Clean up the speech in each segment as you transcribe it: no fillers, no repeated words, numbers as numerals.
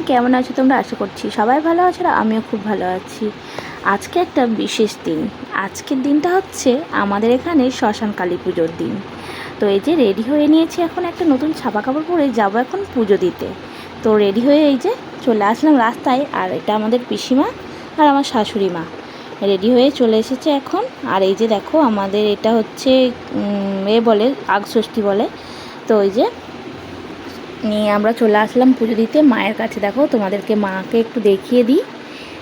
কেমন আছো তোমরা? আশা করছি সবাই ভালো আছো আর আমিও খুব ভালো আছি। আজকে একটা বিশেষ দিন। আজকের দিনটা হচ্ছে আমাদের এখানে শ্মশান কালী পুজোর দিন। তো এই যে রেডি হয়ে নিয়েছি, এখন একটা নতুন ছাপা কাপড় পরে যাবো এখন পুজো দিতে। তো রেডি হয়ে এই যে চলে আসলাম রাস্তায়, আর এটা আমাদের পিসিমা আর আমার শাশুড়ি মা রেডি হয়ে চলে এসেছে এখন। আর এই যে দেখো আমাদের এটা হচ্ছে বলে আগষষ্ঠী বলে। তো ওই যে নিয়ে আমরা চলে আসলাম পুজো দিতে মায়ের কাছে। দেখো তোমাদেরকে মাকে একটু দেখিয়ে দিই।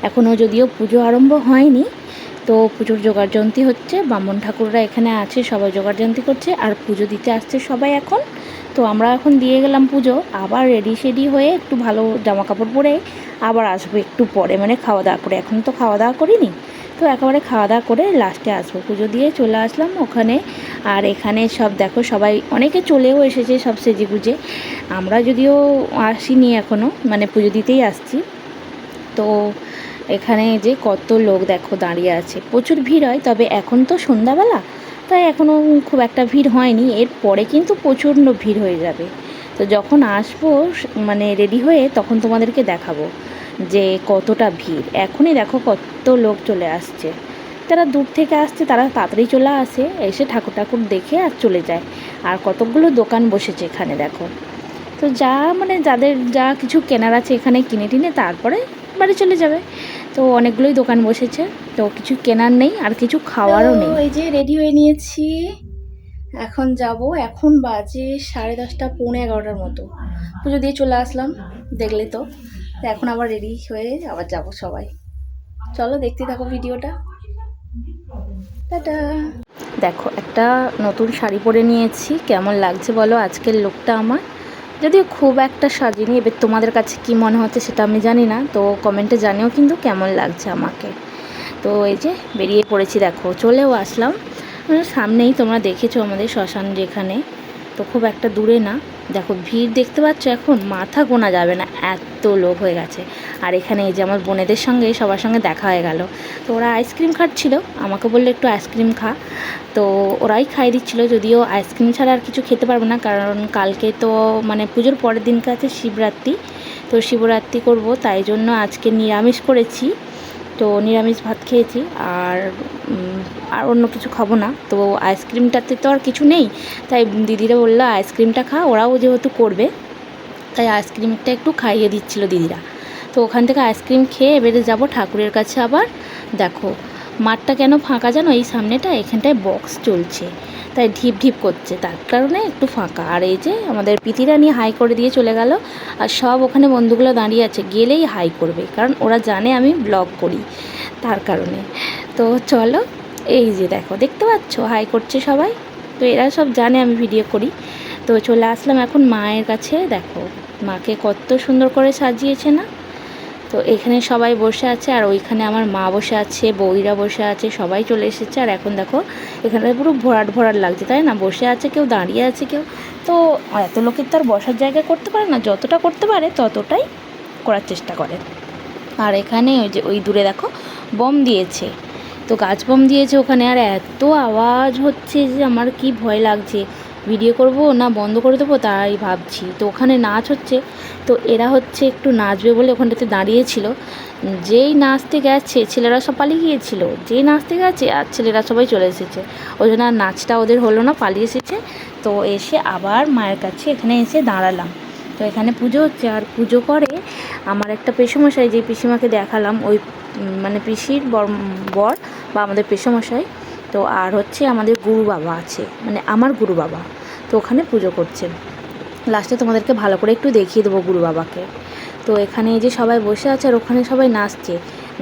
এখনও যদিও পুজো আরম্ভ হয়নি, তো পুজোর জোগাড়যন্ত্রী হচ্ছে, ব্রাহ্মণ ঠাকুররা এখানে আছে, সবাই জোগাড়যন্ত্রী করছে আর পুজো দিতে আসছে সবাই এখন। তো আমরা এখন দিয়ে গেলাম পুজো, আবার রেডি শেডি হয়ে একটু ভালো জামা কাপড় পরে আবার আসবো একটু পরে, মানে খাওয়া দাওয়া করে। এখন তো খাওয়া দাওয়া করিনি, তো একেবারে খাওয়া দাওয়া করে লাস্টে আসবো। পুজো দিয়ে চলে আসলাম ওখানে। আর এখানে সব দেখো সবাই অনেকে চলেও এসেছে সব সেজে গুজে। আমরা যদিও আসিনি এখনও, মানে পুজো দিতেই আসছি। তো এখানে যে কত লোক দেখো দাঁড়িয়ে আছে, প্রচুর ভিড় হয়। তবে এখন তো সন্ধ্যাবেলা, তাই এখনও খুব একটা ভিড় হয়নি। এরপরে কিন্তু প্রচণ্ড ভিড় হয়ে যাবে। তো যখন আসবো মানে রেডি হয়ে, তখন তোমাদেরকে দেখাবো যে কতটা ভিড়। এখনই দেখো কত লোক চলে আসছে। যারা দূর থেকে আসছে তারা তাড়াতাড়ি চলে আসে, এসে ঠাকুর ঠাকুর দেখে আর চলে যায়। আর কতগুলো দোকান বসেছে এখানে দেখো। তো যা মানে যাদের যা কিছু কেনার আছে এখানে কিনে টিনে তারপরে বাড়ি চলে যাবে। তো অনেকগুলোই দোকান বসেছে, তো কিছু কেনার নেই আর কিছু খাওয়ারও নেই। এই যে রেডি হয়ে নিয়েছি, এখন যাব। এখন বাজে 10:30 পৌনে 11টার মতো। পুজো দিয়ে চলে আসলাম, দেখলে তো। এখন আবার রেডি হয়ে আবার যাব সবাই। চলো দেখতে থাকো ভিডিওটা। টাটা। দেখো একটা নতুন শাড়ি পরে নিয়েছি, কেমন লাগছে বলো আজকের লুকটা আমার। যদিও খুব একটা সাজিনি, এবার তোমাদের কাছে কি মনে হচ্ছে সেটা আমি জানি না, তো কমেন্টে জানিও কিন্তু কেমন লাগছে আমাকে। তো এই যে বেরিয়ে পড়েছি, দেখো চলেও আসলাম সামনেই। তোমরা দেখেছো আমাদের শ্মশান যেখানে, তো খুব একটা দূরে না। দেখো ভিড় দেখতে পাচ্ছ, এখন মাথা গোনা যাবে না, এত লোক হয়ে গেছে। আর এখানে এই যে আমার বোনেদের সঙ্গে সবার সঙ্গে দেখা হয়ে গেল। তো ওরা আইসক্রিম খাচ্ছিল, আমাকে বললো একটু আইসক্রিম খা। তো ওরাই খাইয়ে দিচ্ছিলো। যদিও আইসক্রিম ছাড়া আর কিছু খেতে পারবো না, কারণ কালকে তো মানে পুজোর পরের দিনকে আছে শিবরাত্রি। তো শিবরাত্রি করব, তাই জন্য আজকে নিরামিষ করেছি। তো নিরামিষ ভাত খেয়েছি, আর অন্য কিছু খাবো না। তো আইসক্রিমটাতে তো আর কিছু নেই, তাই দিদিরা বললো আইসক্রিমটা খা, ওরাও যেহেতু করবে তাই আইসক্রিমটা একটু খাইয়ে দিচ্ছিলো দিদিরা। তো ওখান থেকে আইসক্রিম খেয়ে এবারে যাব ঠাকুরের কাছে আবার। দেখো মাঠটা কেন ফাঁকা জানো, এই সামনেটা এখানটায় বক্স চলছে, তাই ঢিপ ঢিপ করছে, তার কারণে একটু ফাঁকা। আর এই যে আমাদের পিতিরা নিয়ে হাই করে দিয়ে চলে গেল, আর সব ওখানে বন্ধুগুলো দাঁড়িয়ে আছে, গেলেই হাই করবে, কারণ ওরা জানে আমি ব্লগ করি, তার কারণে। তো চলো, এই যে দেখো দেখতে পাচ্ছ হাই করছে সবাই, তো এরা সব জানে আমি ভিডিও করি। তো চলে আসলাম এখন মায়ের কাছে। দেখো মাকে কত সুন্দর করে সাজিয়েছে না। তো এখানে সবাই বসে আছে, আর ওইখানে আমার মা বসে আছে, বউইরা বসে আছে, সবাই চলে এসেছে। আর এখন দেখো এখানে পুরো ভরাট ভরাট লাগছে, তাই না? বসে আছে কেউ, দাঁড়িয়ে আছে কেউ। তো এত লোকের তো আর বসার জায়গা করতে পারে না, যতটা করতে পারে ততটাই করার চেষ্টা করে। আর এখানে ওই যে ওই দূরে দেখো বম দিয়েছে, তো গাছ বম দিয়েছে ওখানে। আর এত আওয়াজ হচ্ছে যে আমার কি ভয় লাগছে, ভিডিও করব না বন্ধ করে দেবো তাই ভাবছি। তো ওখানে নাচ হচ্ছে, তো এরা হচ্ছে একটু নাচবে বলে ওখানটাতে দাঁড়িয়েছিল। যেই নাচতে গেছে ছেলেরা সব পালিয়ে গিয়েছিল, যেই নাচতে গেছে আর ছেলেরা সবাই চলে এসেছে, ওই জন্য আর নাচটা ওদের হলো না, পালিয়ে এসেছে। তো এসে আবার মায়ের কাছে এখানে এসে দাঁড়ালাম। তো এখানে পুজো হচ্ছে, আর পুজো করে আমার একটা পেশমশাই, যে পিসিমাকে দেখালাম, ওই মানে পিসির বর বা আমাদের পেশমশাই। তো আর হচ্ছে আমাদের গুরু বাবা আছে, মানে আমার গুরু বাবা, তো ওখানে পুজো করছে। লাস্টে তোমাদেরকে ভালো করে একটু দেখিয়ে দেবো গুরু বাবাকে। তো এখানে এই যে সবাই বসে আছে, আর ওখানে সবাই নাচছে।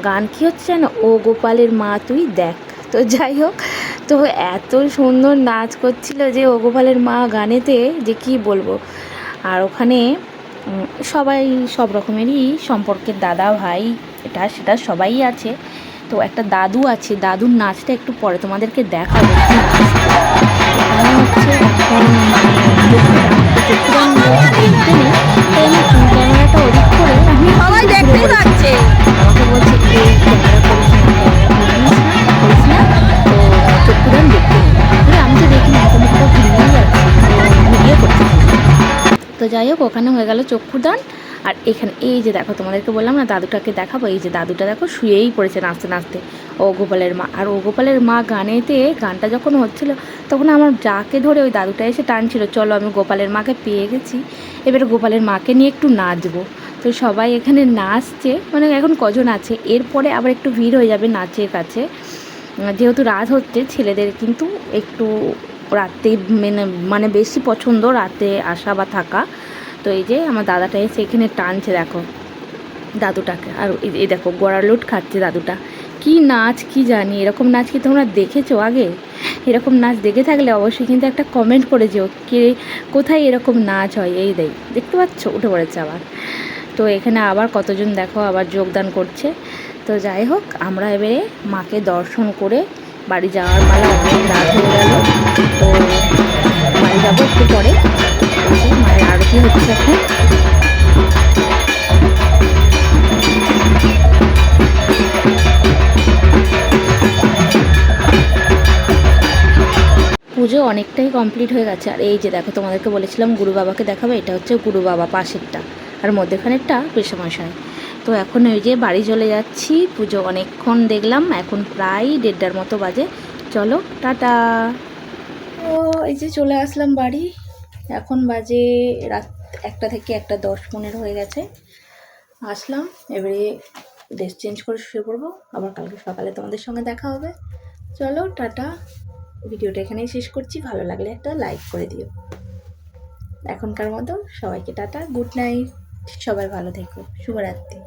গান কী হচ্ছে না, ও গোপালের মা তুই দেখ। তো যাই হোক, তো এত সুন্দর নাচ করছিল যে ও গোপালের মা গানেতে, যে কি বলবো। আর ওখানে সবাই সব রকমেরই সম্পর্কের দাদা ভাই এটা সেটা সবাই আছে। তো একটা দাদু আছে, দাদুর নাচটা একটু পরে তোমাদেরকে দেখাবো। এখানে হচ্ছে এখন ক্যামেরাটা ওদিক করে সবাই দেখতেই পাচ্ছে, আমাকে বলছে এই ক্যামেরা করিস না, তো চক্ষুদান দেখতে নেই। আমি তো দেখি না, তুমি তো ভিডিও যাচ্ছি, ভিডিও করছি। তো যাই হোক ওখানে হয়ে গেল চক্ষুদান, আর এখানে এই যে দেখো, তোমাদেরকে বললাম না দাদুটাকে দেখাবো, এই যে দাদুটা দেখো শুয়েই পড়েছে নাচতে নাচতে, ও গোপালের মা। আর ও গোপালের মা গানটা যখন হচ্ছিল তখন আমার যাকে ধরে ওই দাদুটা এসে টানছিল, চলো আমি গোপালের মাকে পেয়ে গেছি, এবারে গোপালের মাকে নিয়ে একটু নাচবো। তো সবাই এখানে নাচছে, মানে এখন কজন আছে, এরপরে আবার একটু ভিড় হয়ে যাবে নাচের কাছে, যেহেতু রাত হচ্ছে। ছেলেদের কিন্তু একটু রাতে মানে বেশি পছন্দ রাতে আসা বা থাকা। তো এই যে আমার দাদাটা এসে এখানে টানছে দেখো দাদুটাকে, আর এই দেখো গোড়ালুট খাচ্ছে দাদুটা। কি নাচ কি জানি, এরকম নাচ কি তোমরা দেখেছো আগে? এরকম নাচ দেখে থাকলে অবশ্যই কিন্তু একটা কমেন্ট করে যেও, কে কোথায় এরকম নাচ হয়। এই দেখতে পাচ্ছ উঠে পড়েছে আবার। তো এখানে আবার কতজন দেখো আবার যোগদান করছে। তো যাই হোক, আমরা এবারে মাকে দর্শন করে বাড়ি যাওয়ার পালা, অনেক রাত হয়ে গেল। তো বাড়ি যাবো একটু পরে। মায়ের আরতি হচ্ছে এখন। পুজো অনেকটাই কমপ্লিট হয়ে গেছে। আর এই যে দেখো, তোমাদেরকে বলেছিলাম গুরু বাবাকে দেখাবে, এটা হচ্ছে গুরু বাবা পাশেরটা, আর মধ্যেখানেরটা পেশামশাই। তো এখন ওই যে বাড়ি চলে যাচ্ছি, পুজো অনেকক্ষণ দেখলাম, এখন প্রায় 1:30টার মতো বাজে। চলো টাটা। ও এই যে চলে আসলাম বাড়ি, এখন বাজে রাত 1টা থেকে 1:10 হয়ে গেছে। আসলাম, এবারে ড্রেস চেঞ্জ করে শুয়ে পড়বো, আবার কালকে সকালে তোমাদের সঙ্গে দেখা হবে। চলো টাটা। ভিডিওটা এখানেই শেষ করছি, ভালো লাগলে একটা লাইক করে দিও। এখনকার মতো সবাইকে টাটা, গুড নাইট, সবাই ভালো থেকো, শুভরাত্রি।